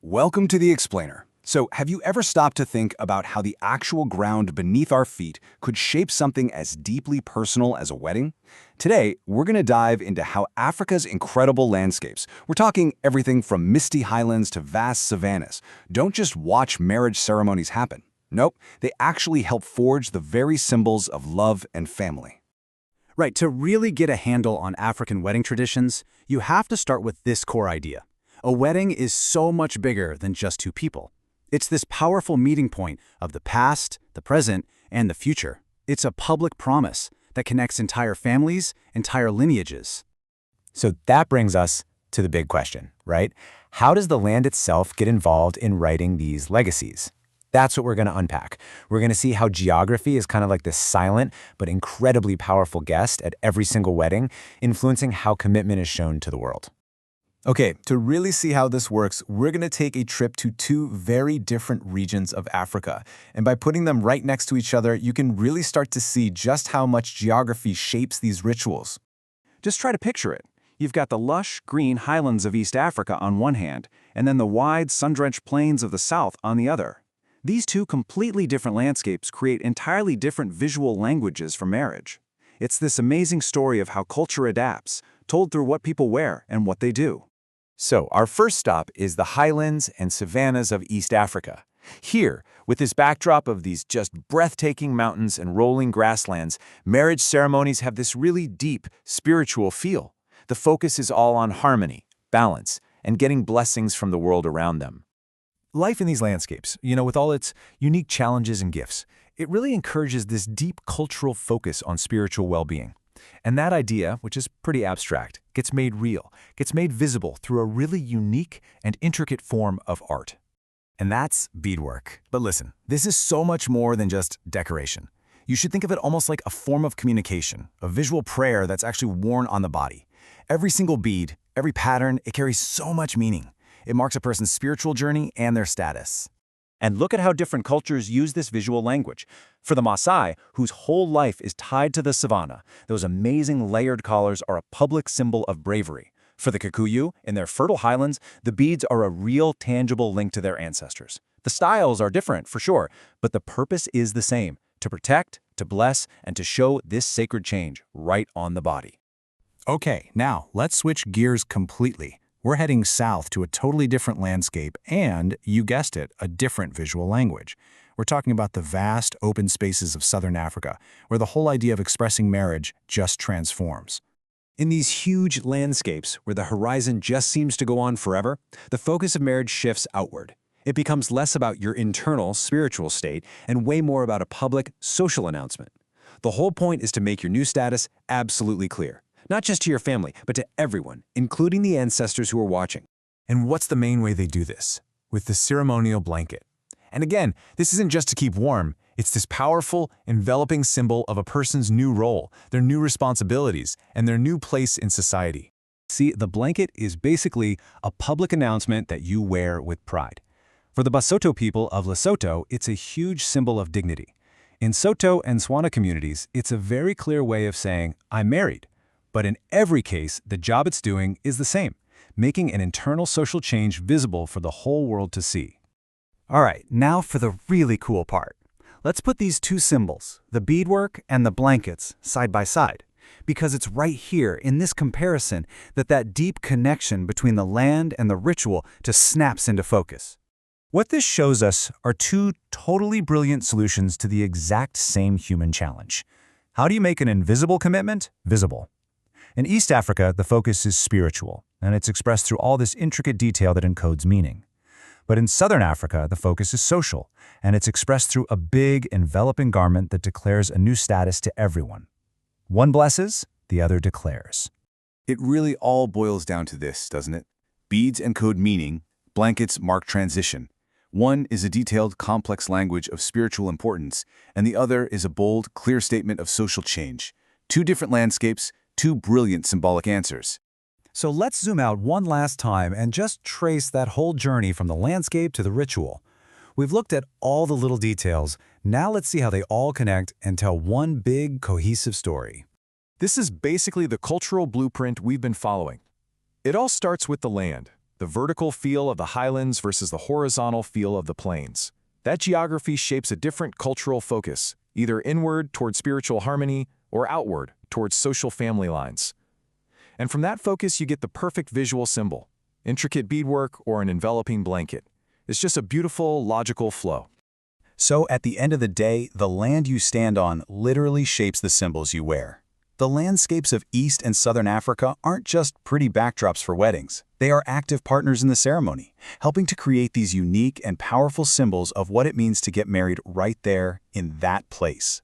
Welcome to The Explainer. So, have you ever stopped to think about how the actual ground beneath our feet could shape something as deeply personal as a wedding? Today, we're going to dive into how Africa's incredible landscapes, we're talking everything from misty highlands to vast savannas, don't just watch marriage ceremonies happen. Nope, they actually help forge the very symbols of love and family. Right, to really get a handle on African wedding traditions, you have to start with this core idea. A wedding is so much bigger than just two people. It's this powerful meeting point of the past, the present, and the future. It's a public promise that connects entire families, entire lineages. So that brings us to the big question, right? How does the land itself get involved in writing these legacies? That's what we're going to unpack. We're going to see how geography is kind of like this silent but incredibly powerful guest at every single wedding, influencing how commitment is shown to the world. Okay, to really see how this works, we're going to take a trip to two very different regions of Africa. And by putting them right next to each other, you can really start to see just how much geography shapes these rituals. Just try to picture it. You've got the lush, green highlands of East Africa on one hand, and then the wide, sun-drenched plains of the south on the other. These two completely different landscapes create entirely different visual languages for marriage. It's this amazing story of how culture adapts, told through what people wear and what they do. So our first stop is the highlands and savannas of East Africa. Here, with this backdrop of these just breathtaking mountains and rolling grasslands, marriage ceremonies have this really deep, spiritual feel. The focus is all on harmony, balance, and getting blessings from the world around them. Life in these landscapes, with all its unique challenges and gifts, it really encourages this deep cultural focus on spiritual well-being. And that idea, which is pretty abstract, gets made real, gets made visible through a really unique and intricate form of art. And that's beadwork. But listen, this is so much more than just decoration. You should think of it almost like a form of communication, a visual prayer that's actually worn on the body. Every single bead, every pattern, it carries so much meaning. It marks a person's spiritual journey and their status. And look at how different cultures use this visual language. For the Maasai, whose whole life is tied to the savannah, those amazing layered collars are a public symbol of bravery. For the Kikuyu, in their fertile highlands, the beads are a real, tangible link to their ancestors. The styles are different, for sure, but the purpose is the same: to protect, to bless, and to show this sacred change right on the body. Okay, now let's switch gears completely. We're heading south to a totally different landscape and, you guessed it, a different visual language. We're talking about the vast, open spaces of southern Africa, where the whole idea of expressing marriage just transforms. In these huge landscapes, where the horizon just seems to go on forever, the focus of marriage shifts outward. It becomes less about your internal, spiritual state and way more about a public, social announcement. The whole point is to make your new status absolutely clear. Not just to your family, but to everyone, including the ancestors who are watching. And what's the main way they do this? With the ceremonial blanket. And again, this isn't just to keep warm. It's this powerful, enveloping symbol of a person's new role, their new responsibilities, and their new place in society. See, the blanket is basically a public announcement that you wear with pride. For the Basotho people of Lesotho, it's a huge symbol of dignity. In Soto and Swana communities, it's a very clear way of saying, I'm married. But in every case, the job it's doing is the same, making an internal social change visible for the whole world to see. All right, now for the really cool part. Let's put these two symbols, the beadwork and the blankets, side by side, because it's right here in this comparison that deep connection between the land and the ritual just snaps into focus. What this shows us are two totally brilliant solutions to the exact same human challenge. How do you make an invisible commitment visible? In East Africa, the focus is spiritual, and it's expressed through all this intricate detail that encodes meaning. But in Southern Africa, the focus is social, and it's expressed through a big, enveloping garment that declares a new status to everyone. One blesses, the other declares. It really all boils down to this, doesn't it? Beads encode meaning, blankets mark transition. One is a detailed, complex language of spiritual importance, and the other is a bold, clear statement of social change. Two different landscapes, two brilliant symbolic answers. So let's zoom out one last time and just trace that whole journey from the landscape to the ritual. We've looked at all the little details. Now let's see how they all connect and tell one big, cohesive story. This is basically the cultural blueprint we've been following. It all starts with the land, the vertical feel of the highlands versus the horizontal feel of the plains. That geography shapes a different cultural focus, either inward toward spiritual harmony or outward towards social family lines. And from that focus, you get the perfect visual symbol, intricate beadwork or an enveloping blanket. It's just a beautiful, logical flow. So at the end of the day, the land you stand on literally shapes the symbols you wear. The landscapes of East and Southern Africa aren't just pretty backdrops for weddings. They are active partners in the ceremony, helping to create these unique and powerful symbols of what it means to get married right there in that place.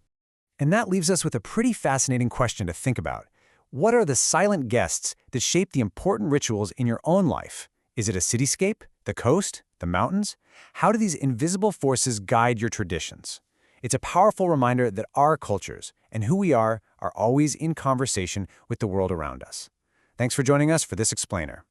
And that leaves us with a pretty fascinating question to think about. What are the silent guests that shape the important rituals in your own life? Is it a cityscape, the coast, the mountains? How do these invisible forces guide your traditions? It's a powerful reminder that our cultures and who we are always in conversation with the world around us. Thanks for joining us for this explainer.